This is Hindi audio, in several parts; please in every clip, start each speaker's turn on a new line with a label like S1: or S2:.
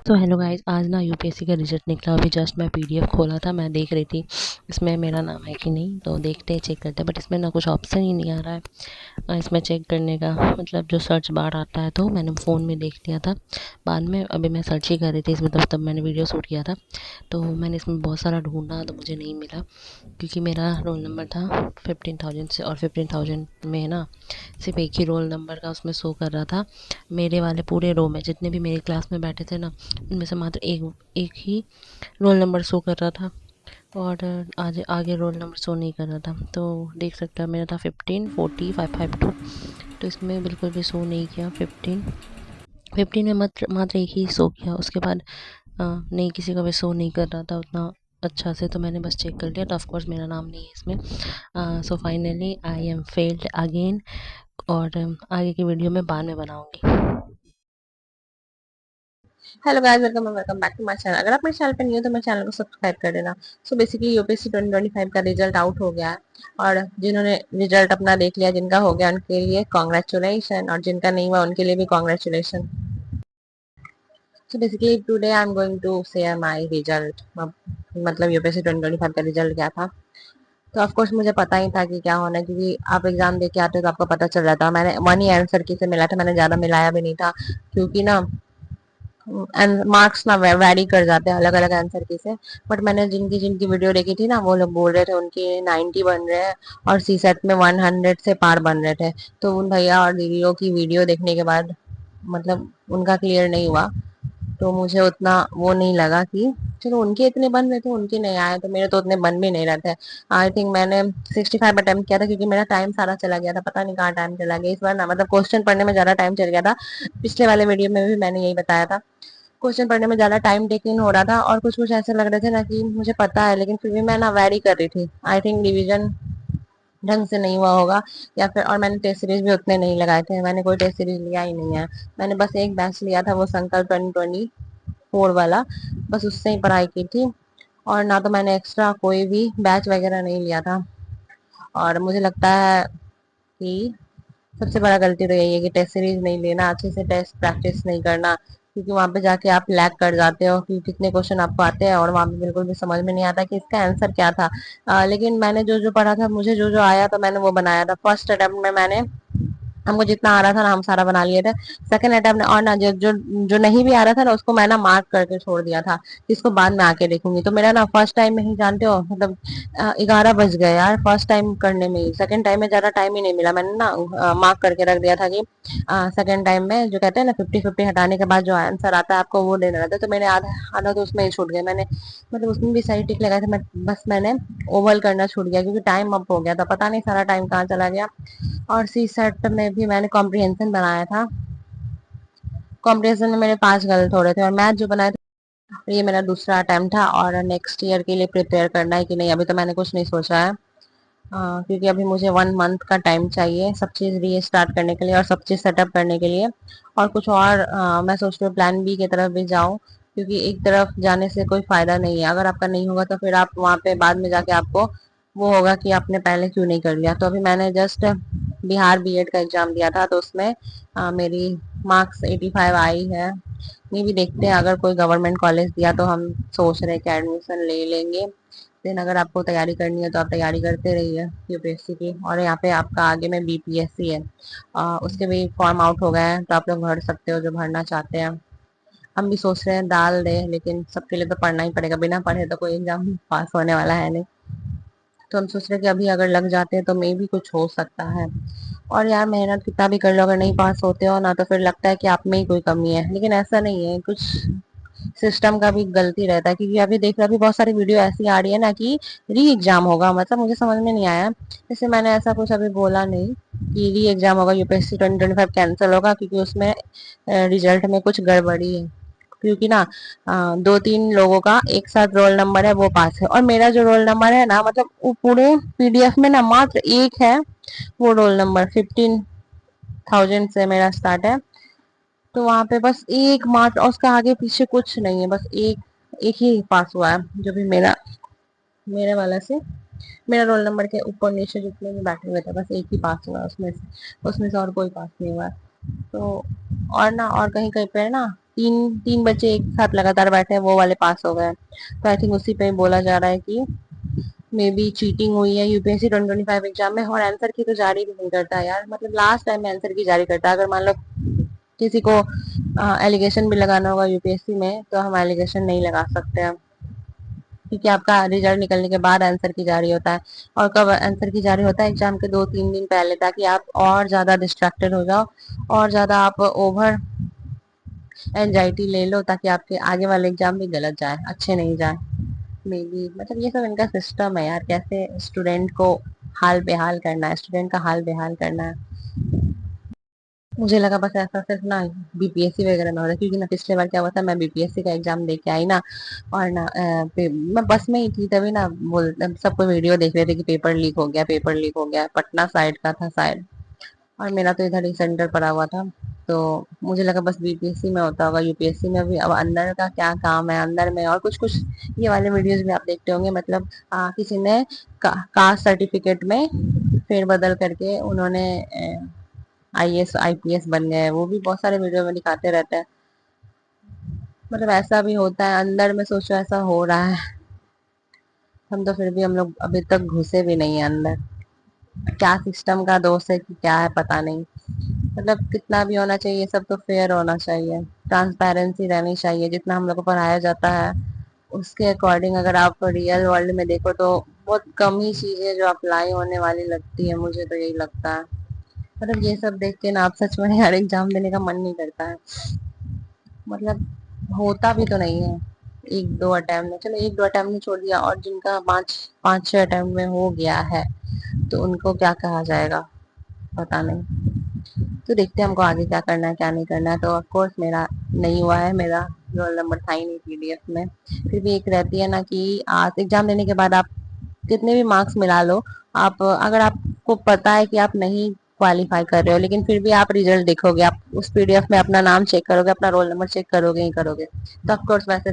S1: तो हेलो गाइस, आज ना यूपीएससी का रिजल्ट निकला। अभी जस्ट मैं पीडीएफ खोला था, मैं देख रही थी इसमें मेरा नाम है कि नहीं, तो देखते हैं, चेक करते हैं। बट इसमें ना कुछ ऑप्शन ही नहीं आ रहा है इसमें चेक करने का, मतलब जो सर्च बार आता है। तो मैंने फ़ोन में देख लिया था बाद में, अभी मैं सर्च ही कर रही थी इसमें, तब मैंने वीडियो शूट किया था। तो मैंने इसमें बहुत सारा ढूंढा तो मुझे नहीं मिला, क्योंकि मेरा रोल नंबर था 15,000 से, और 15,000 में ना सिर्फ एक ही रोल नंबर का उसमें शो कर रहा था। मेरे वाले पूरे रो में जितने भी मेरी क्लास में बैठे थे ना, उनमें से मात्र एक एक ही रोल नंबर शो कर रहा था, और आगे आगे रोल नंबर शो नहीं कर रहा था। तो देख सकते हो, मेरा था 1540,552, तो इसमें बिल्कुल भी शो नहीं किया। 15 में मात्र एक ही शो किया, उसके बाद नहीं, किसी का भी शो नहीं कर रहा था उतना अच्छा से। तो मैंने बस चेक कर लिया, तो ऑफकोर्स मेरा नाम नहीं है इसमें। So finally I am failed again, और आगे की वीडियो में बाद में बनाऊंगी।
S2: Hello guys, welcome back to my channel. अगर आप मेरे चैनल पर नहीं हो तो मेरे चैनल को सब्सक्राइब कर देना। सो बेसिकली यूपीएससी 2025 का रिजल्ट आउट हो गया है, और जिन्होंने रिजल्ट अपना देख लिया, जिनका हो गया, उनके लिए कॉन्ग्रेचुलेशन, और जिनका नहीं हुआ उनके लिए भी congratulation. So basically today I am going to share my result, मतलब यूपीएससी 2025 का रिजल्ट क्या था। तो ऑफ कोर्स मुझे पता ही था कि क्या होना है, क्योंकि आप एग्जाम दे के आते हो तो आपको पता चल जाता है। मैंने वन ही आंसर की से मिला था, मैंने ज्यादा मिलाया भी नहीं था, क्योंकि ना मार्क्स ना वैरी कर जाते हैं अलग अलग आंसर की से। बट मैंने जिनकी जिनकी वीडियो देखी थी ना, वो लोग बोल रहे थे उनके 90 बन रहे हैं, और सी सेट में 100 से पार बन रहे थे। तो उन भैया और दीदियों की वीडियो देखने के बाद मतलब उनका क्लियर नहीं हुआ, तो मुझे उतना वो नहीं लगा कि चलो उनके इतने बन रहे थे, उनके नहीं आए तो मेरे तो उतने बन भी नहीं रहे थे। आई थिंक मैंने 65 अटेम्प्ट किया था, क्योंकि मेरा टाइम सारा चला गया था, पता नहीं कहाँ टाइम चला गया इस बार ना, मतलब क्वेश्चन पढ़ने में ज्यादा टाइम चल गया था। पिछले वाले वीडियो में भी मैंने यही बताया था, क्वेश्चन पढ़ने में ज्यादा टाइम टेकिंग हो रहा था, और कुछ कुछ ऐसे लग रहे थे ना कि मुझे पता है, लेकिन फिर भी मैं ना वैरी कर रही थी। आई थिंक रिवीजन ढंग से नहीं हुआ होगा, या फिर, और मैंने टेस्ट सीरीज भी उतने नहीं लगाए थे, मैंने कोई टेस्ट सीरीज लिया ही नहीं है। मैंने बस एक बैच लिया था, वो संकल्प 2024 वाला, बस उससे ही पढ़ाई की थी। और ना तो मैंने एक्स्ट्रा कोई भी बैच वगैरह नहीं लिया था। और मुझे लगता है कि सबसे बड़ा गलती तो यही है कि टेस्ट सीरीज नहीं लेना, अच्छे से टेस्ट प्रैक्टिस नहीं करना, क्योंकि वहां पे जाके आप लैग कर जाते हो कि कितने क्वेश्चन आपको आते हैं, और वहां पे बिल्कुल भी समझ में नहीं आता कि इसका आंसर क्या था। लेकिन मैंने जो जो पढ़ा था, मुझे जो जो आया तो मैंने वो बनाया था। फर्स्ट अटेम्प्ट में मैंने, हमको जितना आ रहा था ना, हम सारा बना लिए थे। सेकंड अटेम्प्ट, और ना जो जो जो नहीं भी आ रहा था ना, उसको मैं ना मार्क करके छोड़ दिया था, इसको बाद में आके देखूंगी। तो मेरा ना फर्स्ट टाइम में ही, जानते हो, मतलब 11 बज गए यार फर्स्ट टाइम करने में ही। सेकंड टाइम में ज्यादा टाइम ही नहीं मिला, मैंने ना मार्क करके रख दिया था कि सेकंड टाइम में जो कहते हैं ना 50-50 हटाने के बाद जो आंसर आता है आपको वो देना रहता है। तो मैंने आधा आधा तो उसमें ही छूट गया। मैंने मतलब उसमें भी सही टिक लगाया था, मैं बस मैंने ओवल करना छूट गया, क्योंकि टाइम अप हो गया था, पता नहीं सारा टाइम कहाँ चला गया। और सी सेट में भी मैंने कॉम्प्रिहेंशन बनाया था, कॉम्प्रिहेंशन में मेरे 5 गलत हो रहे थे, और मैथ जो बनाया था, ये मेरा दूसरा अटेम्प्ट था। और नेक्स्ट ईयर के लिए प्रिपेयर करना है कि नहीं, अभी तो मैंने कुछ नहीं सोचा है। क्योंकि अभी मुझे 1 मंथ का टाइम चाहिए सब चीज़ री स्टार्ट करने के लिए, और सब चीज़ सेटअप करने के लिए। और कुछ और मैं सोच रही हूँ प्लान बी की तरफ भी जाऊँ, क्योंकि एक तरफ जाने से कोई फायदा नहीं है। अगर आपका नहीं होगा तो फिर आप वहाँ पे बाद में जाके आपको वो होगा कि आपने पहले क्यों नहीं कर लिया। तो अभी मैंने जस्ट बिहार बीएड का एग्जाम दिया था, तो उसमें मेरी मार्क्स 85 आई है। ये भी देखते हैं, अगर कोई गवर्नमेंट कॉलेज दिया तो हम सोच रहे हैं कि एडमिशन ले लेंगे। देन अगर आपको तैयारी करनी है तो आप तैयारी करते रहिए यूपीएससी की। और यहाँ पे आपका आगे में बीपीएससी है, उसके भी फॉर्म आउट हो गए हैं, तो आप लोग भर सकते हो जो भरना चाहते हैं। हम भी सोच रहे हैं डाल दें, लेकिन सबके लिए तो पढ़ना ही पड़ेगा, बिना पढ़े तो कोई एग्जाम पास होने वाला है नहीं। तो हम सोच रहे हैं कि अभी अगर लग जाते हैं तो मे भी कुछ हो सकता है। और यार मेहनत कितना भी कर लो, अगर नहीं पास होते हो ना, तो फिर लगता है कि आप में ही कोई कमी है, लेकिन ऐसा नहीं है, कुछ सिस्टम का भी गलती रहता है। क्योंकि अभी देख रहे अभी बहुत सारी वीडियो ऐसी आ रही है ना कि री एग्जाम होगा, मतलब मुझे समझ में नहीं आया। जैसे मैंने ऐसा कुछ अभी बोला नहीं कि री एग्जाम होगा, यूपीएससी 2025 कैंसिल होगा, क्योंकि उसमें रिजल्ट में कुछ गड़बड़ी है। क्योंकि ना 2-3 लोगों का एक साथ रोल नंबर है, वो पास है, और मेरा जो रोल नंबर है ना, मतलब वो पूरे पीडीएफ में ना मात्र एक है, वो रोल नंबर 15,000 से मेरा स्टार्ट है। तो वहां पे बस एक मात्र, और उसका आगे पीछे कुछ नहीं है, बस एक एक ही पास हुआ है, जो भी मेरा, मेरे वाला से, मेरा रोल नंबर के ऊपर नीचे जितने भी बैठे हुए थे, बस एक ही पास हुआ है उसमें से और कोई पास नहीं हुआ है। तो और ना, और कहीं कहीं पे ना तीन तीन बच्चे एक साथ लगातार बैठे हैं, वो वाले पास हो गए। तो आई थिंक उसी पे बोला जा रहा है कि मे बी चीटिंग हुई है यूपीएससी 2025 एग्जाम में। और आंसर की तो जारी भी नहीं करता यार, मतलब लास्ट टाइम में आंसर की जारी करता है। अगर मान लो किसी को एलिगेशन भी लगाना होगा यूपीएससी में, तो हम एलिगेशन नहीं लगा सकते हैं, क्योंकि आपका रिजल्ट निकलने के बाद आंसर की जारी होता है। और कब आंसर की जारी होता है? एग्जाम के 2-3 दिन पहले, ताकि आप और ज्यादा डिस्ट्रैक्टेड हो जाओ, और ज्यादा आप ओवर एंजाइटी ले लो, ताकि आपके आगे वाले एग्जाम भी गलत जाए, अच्छे नहीं जाए। मे बी मतलब ये सब इनका सिस्टम है यार, कैसे स्टूडेंट को हाल बेहाल करना है, स्टूडेंट का हाल बेहाल करना है। मुझे लगा बस ऐसा सिर्फ ना बीपीएससी वगैरह में हो रहा है, क्योंकि ना पिछले बार क्या हुआ था, मैं बीपीएससी का एग्जाम दे के आई ना, और ना मैं बस में ही थी, तभी ना बोल सबको वीडियो देख रहे थे कि पेपर लीक हो गया, पेपर लीक हो गया, पटना साइड का था शायद, और मेरा तो इधर ही सेंटर पड़ा हुआ था। तो मुझे लगा बस बीपीएससी में होता होगा, यूपीएससी में भी अब अंदर का क्या काम है अंदर में। और कुछ कुछ ये वाले वीडियोस भी आप देखते होंगे, मतलब किसी ने कास्ट सर्टिफिकेट में फेरबदल करके उन्होंने आईएएस आईपीएस बन गए हैं, वो भी बहुत सारे वीडियो में दिखाते रहते हैं। मतलब ऐसा भी होता है अंदर में, सोचो ऐसा हो रहा है। हम तो फिर भी, हम लोग अभी तक घुसे भी नहीं है अंदर। क्या सिस्टम का दोष है कि क्या है पता नहीं। मतलब कितना भी होना चाहिए, सब तो फेयर होना चाहिए, ट्रांसपेरेंसी रहनी चाहिए। जितना हम लोग को पढ़ाया जाता है उसके अकॉर्डिंग अगर आप रियल वर्ल्ड में देखो, तो बहुत कम ही चीजें जो अप्लाई होने वाली लगती है, मुझे तो यही लगता है। मतलब ये सब देख के ना आप सच में यार एग्जाम देने का मन नहीं करता है। मतलब होता भी तो नहीं है। एक दो अटेम्प्ट में, चलो एक दो अटेम्प्ट में छोड़ दिया, और जिनका पाँच पाँच छह अटेम्प्ट में हो गया है, तो उनको क्या कहा जाएगा, पता नहीं। तो देखते हैं हमको आगे क्या करना है क्या नहीं करना है। तो ऑफ कोर्स मेरा नहीं हुआ है, मेरा रोल नंबर था ही नहीं पीडीएफ में। फिर भी एक रहती है ना कि आज एग्जाम देने के बाद आप कितने भी मार्क्स मिला लो, आप अगर आपको पता है कि आप नहीं क्वालिफाई कर रहे हो, लेकिन फिर भी आप रिजल्ट देखोगे, आप उस पीडीएफ में अपना नाम चेक करोगे, अपना रोल नंबर चेक करोगे ही करोगे। तो ऑफ कोर्स वैसे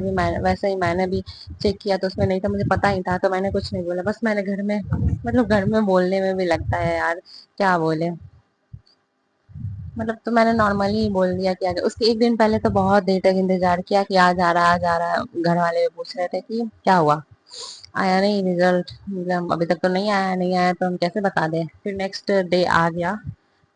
S2: ही मैंने भी चेक किया, तो उसमें नहीं था, मुझे पता ही था, तो मैंने कुछ नहीं बोला। बस मैंने घर में, मतलब घर में बोलने में भी लगता है यार, क्या बोले। मतलब तो मैंने नॉर्मली ही बोल दिया कि उसके एक दिन पहले तो बहुत देर तक इंतजार किया कि आज आ रहा है, आज आ रहा है। घर वाले भी पूछ रहे थे कि क्या हुआ, आया नहीं रिजल्ट, मतलब अभी तक तो नहीं आया, नहीं आया तो हम कैसे बता दें। फिर नेक्स्ट डे आ गया,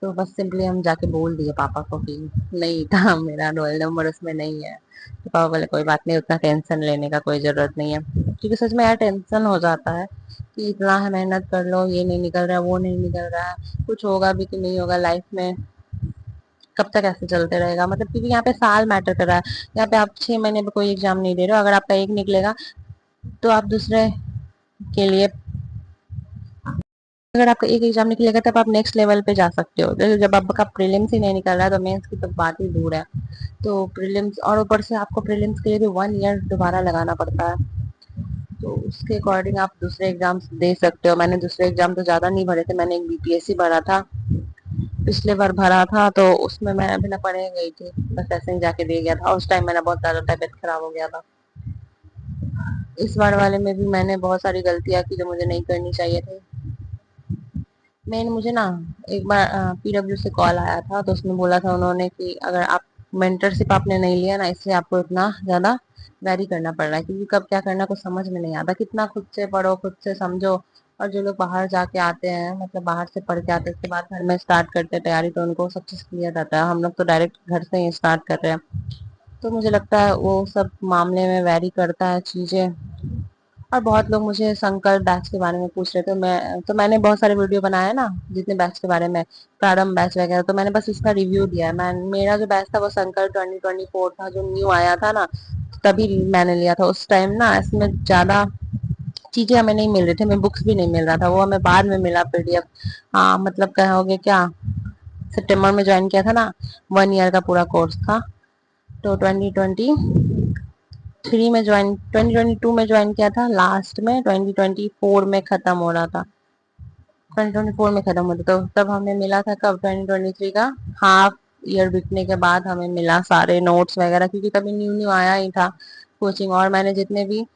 S2: तो बस सिंपली हम जाके बोल दिए पापा को कि नहीं था, मेरा रोल नंबर उसमें नहीं है। तो पापा बोले कोई बात नहीं, उतना टेंशन लेने का कोई जरूरत नहीं है। क्योंकि सच में यार टेंशन हो जाता है कि इतना है मेहनत कर लो, ये नहीं निकल रहा है, वो नहीं निकल रहा है, कुछ होगा भी कि नहीं होगा लाइफ में, कब तक ऐसे चलते रहेगा। मतलब क्योंकि यहाँ पे साल मैटर कर रहा है। यहाँ पे आप 6 महीने में कोई एग्जाम नहीं दे रहे हो, अगर आपका एक निकलेगा तो आप दूसरे के लिए, अगर आपका एक एग्जाम निकलेगा तब आप नेक्स्ट लेवल पे जा सकते हो। जब आपका प्रीलिम्स ही नहीं निकल रहा है, तो मेंस की तो बात ही दूर है। तो प्रीलिम्स, और ऊपर से आपको प्रीलिम्स के लिए भी 1 ईयर दोबारा लगाना पड़ता है। तो उसके अकॉर्डिंग आप दूसरे एग्जाम्स दे सकते हो। मैंने दूसरे एग्जाम तो ज्यादा नहीं भरे थे, मैंने एक बीपीएससी भरा था, पिछले बार भरा था, तो उसमें मैं बिना पढ़े गई थी, बस ऐसे ही जाके दे गया था। उस टाइम मेरा बहुत ज्यादा तबीयत खराब हो गया था। इस बार वाले में भी मैंने बहुत सारी गलतियां की जो मुझे नहीं करनी चाहिए थी। मेन मुझे ना एक बार पीडब्ल्यू से कॉल आया था, तो उसमें बोला था उन्होंने कि अगर आप मेंटरशिप आपने नहीं लिया ना, इसलिए आपको इतना ज्यादा वैरी करना पड़ रहा है, क्योंकि कब क्या करना कुछ समझ में नहीं आता। कितना खुद से पढ़ो, खुद से समझो। और जो लोग बाहर जाके आते हैं, मतलब बाहर से पढ़ के आते हैं, उसके बाद घर में स्टार्ट करते हैं तैयारी, तो उनको सब चीज क्लियर रहता है। हम लोग तो डायरेक्ट घर से ही स्टार्ट कर रहे हैं। तो मुझे लगता है वो सब मामले में वैरी करता है चीजें। और बहुत लोग मुझे संकल्प बैच के बारे में पूछ रहे थे, मैंने बहुत सारे वीडियो बनाए ना जितने बैच के बारे में, प्रारंभ बैच वगैरह, तो मैंने बस इसका रिव्यू दिया है। मेरा जो बैच था वो संकल्प 2024 था, जो न्यू आया था ना, तभी मैंने लिया था। उस टाइम ना इसमें ज्यादा चीजें हमें नहीं मिल रही थी, हमें बुक्स भी नहीं मिल रहा था, वो हमें बाद में मिला पीडीएफ। हाँ मतलब कहोगे क्या, सितंबर में ज्वाइन किया था ना, 1 ईयर का पूरा कोर्स था। तो 2023 में ज्वाइन, 2022 में ज्वाइन किया था, लास्ट में 2024 में खत्म हो रहा था, 2024 में खत्म होता, तो तब हमें मिला था कब, 2023 का हाफ ईयर बीतने के बाद हमें मिला सारे नोट्स वगैरह, क्योंकि तभी न्यू न्यू आया ही था कोचिंग। और मैंने जितने भी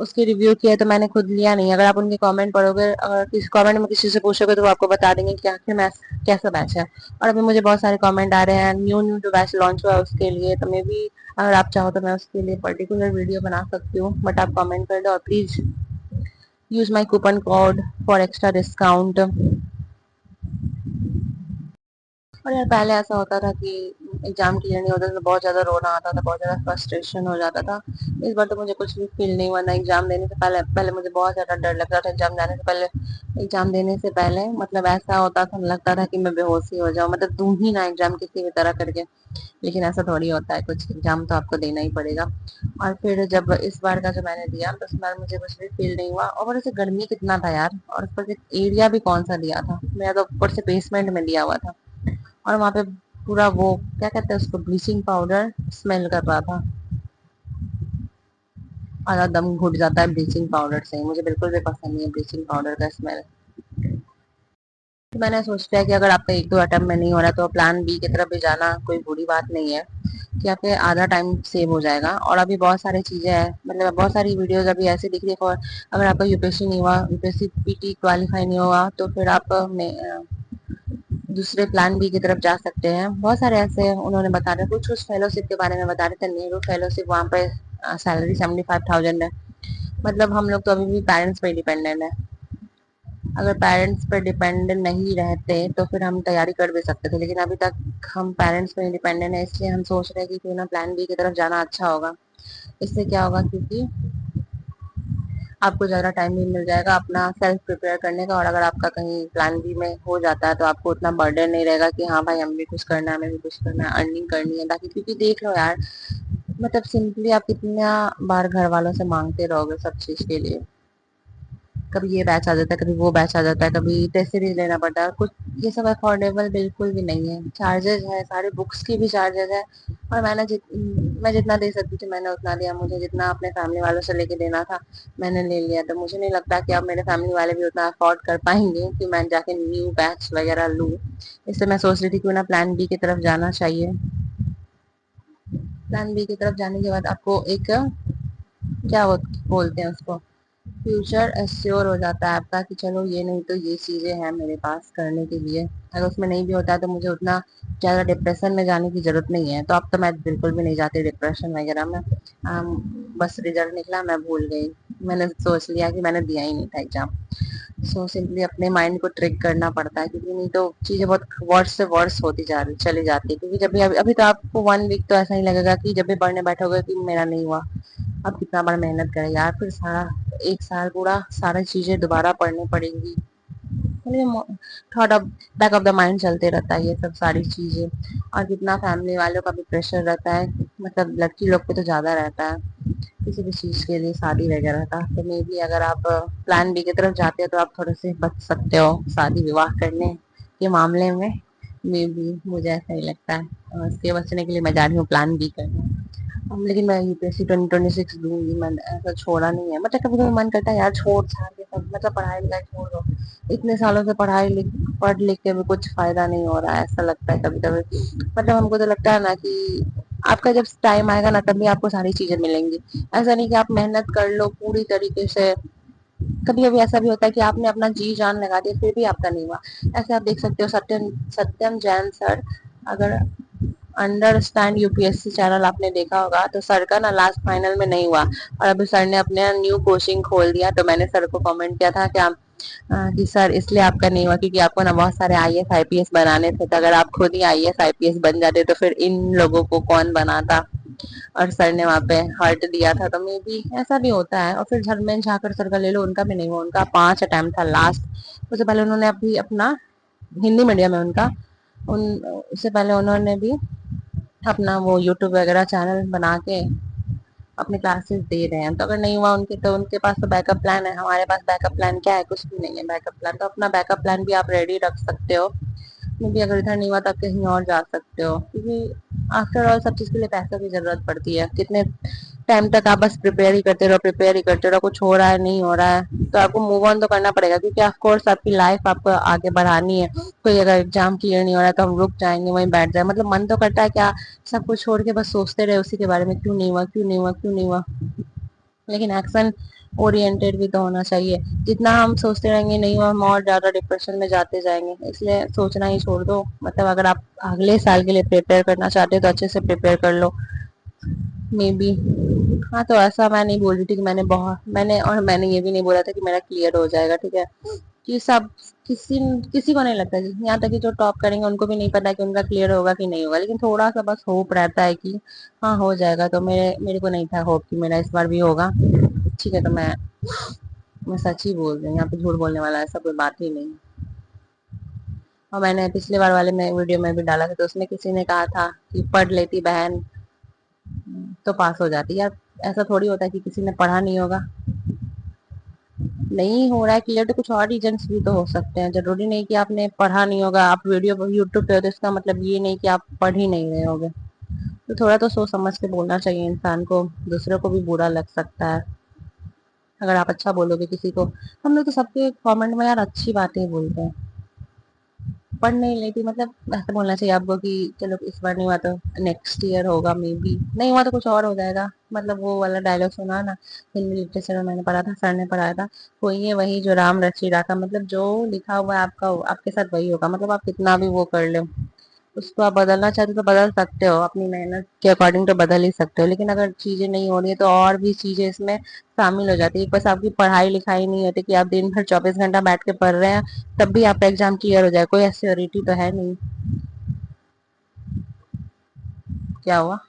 S2: उसकी रिव्यू किया तो मैंने खुद लिया नहीं। अगर आप उनके कमेंट पढ़ोगे, अगर किसी कमेंट में किसी से पूछोगे तो वो आपको बता देंगे कि आखिर में कैसा बैच है। और अभी मुझे बहुत सारे कमेंट आ रहे हैं न्यू न्यू जो बैच लॉन्च हुआ है उसके लिए, तो मे बी अगर आप चाहो तो मैं उसके लिए पर्टिकुलर वीडियो बना सकती हूँ, बट आप कमेंट कर दो और please use my coupon code for extra discount. और यार पहले ऐसा होता था कि एग्जाम क्लियर नहीं होता था तो बहुत ज्यादा रोना आता था, बहुत ज्यादा फ्रस्ट्रेशन हो जाता था। इस बार तो मुझे कुछ भी फील नहीं हुआ ना। एग्जाम देने से पहले पहले मुझे बहुत ज्यादा डर लगता था। एग्जाम जाने से पहले, एग्जाम देने से पहले मतलब ऐसा होता था, लगता था कि मैं बेहोश ही हो जाऊं, मतलब दूं ही ना एग्जाम किसी भी तरह करके। लेकिन ऐसा थोड़ी होता है, कुछ एग्जाम तो आपको देना ही पड़ेगा। और फिर जब इस बार का जो मैंने दिया तो इस बार मुझे कुछ भी फील नहीं हुआ। और ऊपर से गर्मी कितना था यार, और ऊपर से एरिया भी कौन सा दिया था, मेरा तो ऊपर से बेसमेंट में दिया हुआ था। और वहां पे पूरा वो क्या कहते हैं उसको, ब्लीचिंग पाउडर स्मेल कर रहा था। आधा दम घुट जाता है ब्लीचिंग पाउडर से, मुझे बिल्कुल भी पसंद नहीं है ब्लीचिंग पाउडर का स्मेल। तो मैंने सोच लिया कि अगर आपका एक दो अटेम्प्ट में नहीं हो रहा तो प्लान बी की तरफ भी जाना कोई बुरी बात नहीं है, कि आपके आधा टाइम सेव हो जाएगा। और अभी बहुत सारी चीजें हैं, मतलब बहुत सारी वीडियोस अभी ऐसे दिख रही है। और अगर आपका यूपीएससी नहीं हुआ, यूपीएससी पीटी क्वालिफाई नहीं हुआ, तो फिर आप दूसरे प्लान बी की तरफ जा सकते हैं। बहुत सारे ऐसे उन्होंने बता रहे, कुछ कुछ फेलोशिप के बारे में बता रहे थे। नेहरू फेलोशिप, वहाँ पे सैलरी 75,000 है। मतलब हम लोग तो अभी भी पेरेंट्स पे डिपेंडेंट है। अगर पेरेंट्स पे डिपेंडेंट नहीं रहते तो फिर हम तैयारी कर भी सकते थे, लेकिन अभी तक हम पेरेंट्स पे डिपेंडेंट है, इसलिए हम सोच रहे हैं कि क्यों ना प्लान बी की तरफ जाना अच्छा होगा। इससे क्या होगा, क्योंकि आपको ज़्यादा टाइम भी मिल जाएगा अपना सेल्फ प्रिपेयर करने का। और अगर आपका कहीं प्लान बी में हो जाता है तो आपको उतना बर्डन नहीं रहेगा कि हाँ भाई हमें भी कुछ करना है, हमें भी कुछ करना है, अर्निंग करनी है ताकि। क्योंकि देख लो यार, मतलब सिंपली आप कितना बार घर वालों से मांगते रहोगे सब चीज के लिए। कभी ये बैच आ जाता है, कभी वो बैच आ जाता है, कभी टेस्ट सीरीज लेना पड़ता है कुछ। ये सब अफोर्डेबल बिल्कुल भी नहीं है। चार्जेस है, सारे बुक्स की भी चार्जेस है। और मैं जितना दे सकती थी मैंने उतना दिया। मुझे जितना अपने फैमिली वालों से लेके देना था मैंने ले लिया। तो मुझे नहीं लगता कि अब मेरे फैमिली वाले भी उतना अफोर्ड कर पाएंगे कि मैं जाके न्यू बैच वगैरह लूँ। इससे मैं सोच रही थी क्यों ना प्लान बी की तरफ जाना चाहिए। प्लान बी की तरफ जाने के बाद आपको एक क्या बोलते हैं उसको, फ्यूचर एश्योर हो जाता है आपका कि चलो ये नहीं तो ये चीजें हैं मेरे पास करने के लिए। अगर उसमें नहीं भी होता है तो मुझे उतना ज्यादा डिप्रेशन में जाने की जरूरत नहीं है। तो अब तो मैं बिल्कुल भी नहीं जाती डिप्रेशन वगैरह में। बस रिजल्ट निकला मैं भूल गई, मैंने सोच लिया कि मैंने दिया ही नहीं था एग्जाम। सो सिंपली अपने माइंड को ट्रिक करना पड़ता है, क्योंकि नहीं तो चीजें बहुत वर्स से वर्स होती जा रही चली जाती है। क्योंकि जब भी अभी तो आपको 1 वीक तो ऐसा ही लगेगा कि जब भी पढ़ने बैठोगे कि मेरा नहीं हुआ। अब कितना बार मेहनत करें यार, फिर सारा एक साल पूरा सारी चीजें दोबारा पढ़नी पड़ेंगी। Thought of back of the mind चलते रहता है ये सब सारी चीजें। और कितना फैमिली वालों का भी प्रेशर रहता है, मतलब लड़की लोग पे तो ज्यादा रहता है किसी भी चीज के लिए, शादी वगैरह का। तो मे बी अगर आप प्लान बी की तरफ जाते हो तो आप थोड़े से बच सकते हो शादी विवाह करने के मामले में। मे बी मुझे ऐसा ही लगता है, और इसके बचने के लिए मैं जा रही हूँ प्लान बी करने। लेकिन मैं यूपीएससी 2026 दूंगी, मैंने ऐसा छोड़ा नहीं है। मतलब कभी कभी मन करता है यार छोड़ छाड़ के सब, मतलब पढ़ाई लिखाई छोड़ दो। इतने सालों से पढ़ लिख के भी कुछ फायदा नहीं हो रहा है, ऐसा लगता है कभी कभी। मतलब हमको तो लगता है ना कि आपका जब टाइम आएगा ना तभी आपको सारी चीजें मिलेंगी। ऐसा नहीं कि आप मेहनत कर लो पूरी तरीके से। कभी कभी ऐसा भी होता है कि आपने अपना जी जान लगा दिया फिर भी आपका नहीं हुआ। ऐसे आप देख सकते हो सत्यम सत्यम जैन सर, अगर अंडरस्टैंड यूपीएससी चैनल आपने देखा होगा तो सर का ना लास्ट फाइनल में नहीं हुआ। और अभी सर ने अपने न्यू कोचिंग खोल दिया। तो मैंने सर को कमेंट किया था क्या कि सर इसलिए आपका नहीं हुआ क्योंकि आपको ना बहुत सारे आईएएस आईपीएस बनाने थे, तो अगर आप खुद ही आईएएस आईपीएस बन जाते तो फिर इन लोगों को कौन बनाता। और सर ने वहां पे हर्ट दिया था। तो मे बी ऐसा भी होता है। और फिर धर्मेंद्र झाकर सर का ले लो, उनका भी नहीं हुआ। उनका 5 अटेम्प्ट था लास्ट। उससे पहले उन्होंने अभी अपना हिंदी मीडियम है उनका, उन उससे पहले उन्होंने भी अपना वो यूट्यूब वगैरह चैनल बना के अपने क्लासेस दे रहे हैं। तो अगर नहीं हुआ उनके तो उनके पास तो बैकअप प्लान है। हमारे पास बैकअप प्लान क्या है, कुछ भी नहीं है बैकअप प्लान। तो अपना बैकअप प्लान भी आप रेडी रख सकते हो। क्योंकि अगर इधर नहीं हुआ तो आप कहीं और जा सकते हो। क्योंकि आफ्टर ऑल सब चीज के लिए पैसों की जरूरत पड़ती है। कितने टाइम तक आप बस प्रिपेयर ही करते रहो, प्रिपेयर ही करते रहो, कुछ हो रहा है नहीं हो रहा है तो आपको मूव ऑन तो करना पड़ेगा। क्योंकि ऑफ कोर्स आपकी लाइफ आपको आगे बढ़ानी है। कोई अगर एग्जाम क्लियर नहीं हो रहा है तो हम रुक जाएंगे वहीं बैठ जाए, मतलब मन तो करता है क्या सब कुछ छोड़ के बस सोचते रहे उसी के बारे में, क्यों नहीं हुआ क्यों नहीं हुआ क्यों नहीं हुआ। लेकिन एक्शन ओरिएंटेड भी तो होना चाहिए। जितना हम सोचते रहेंगे नहीं हुआ, हम और ज्यादा डिप्रेशन में जाते जाएंगे। इसलिए सोचना ही छोड़ दो। मतलब अगर आप अगले साल के लिए प्रिपेयर करना चाहते हो तो अच्छे से प्रिपेयर कर लो। May be. हाँ, तो ऐसा मैं नहीं बोल रही थी कि मैंने ये भी नहीं बोला था कि मेरा क्लियर हो जाएगा, ठीक है। कि सब किसी किसी को नहीं लगता, यहाँ तक कि जो टॉप करेंगे उनको भी नहीं पता कि उनका क्लियर होगा कि नहीं होगा, लेकिन थोड़ा सा बस होप रहता है कि हाँ हो जाएगा। तो मेरे मेरे को नहीं था होप कि मेरा इस बार भी होगा, ठीक है। तो मैं सच ही बोल रही हूँ, यहाँ पे झूठ बोलने वाला ऐसा कोई बात ही नहीं। और मैंने पिछले बार वाले में वीडियो में भी डाला था, तो उसमें किसी ने कहा था कि पढ़ लेती बहन तो पास हो जाती यार। ऐसा थोड़ी होता है कि किसी ने पढ़ा नहीं होगा। नहीं हो रहा है क्लियर तो कुछ और रीजंस भी तो हो सकते हैं। जरूरी नहीं कि आपने पढ़ा नहीं होगा। आप वीडियो यूट्यूब पे हो तो इसका मतलब ये नहीं कि आप पढ़ ही नहीं रहे होगे। तो थोड़ा तो सोच समझ के बोलना चाहिए इंसान को। दूसरों को भी बुरा लग सकता है अगर आप अच्छा बोलोगे किसी को। हम लोग तो सबके कमेंट में यार अच्छी बातें बोलते हैं। पढ़ नहीं लेती मतलब ऐसा बोलना चाहिए आपको कि चलो इस बार नहीं हुआ तो नेक्स्ट ईयर होगा, मे बी नहीं हुआ तो कुछ और हो जाएगा। मतलब वो वाला डायलॉग सुना ना, हिंदी लिटरेचर में मैंने पढ़ा था, सर ने पढ़ाया था। वही है वही जो राम रची राखा, मतलब जो लिखा हुआ है आपका आपके साथ वही होगा। मतलब आप कितना भी वो कर लो, उसको आप बदलना चाहते हो तो बदल सकते हो, अपनी मेहनत के अकॉर्डिंग तो बदल ही सकते हो। लेकिन अगर चीजें नहीं हो रही है तो और भी चीजें इसमें शामिल हो जाती है। बस आपकी पढ़ाई लिखाई नहीं होती कि आप दिन भर 24 घंटा बैठ के पढ़ रहे हैं तब भी आपका एग्जाम क्लियर हो जाए, कोई एश्योरिटी तो है नहीं। क्या हुआ?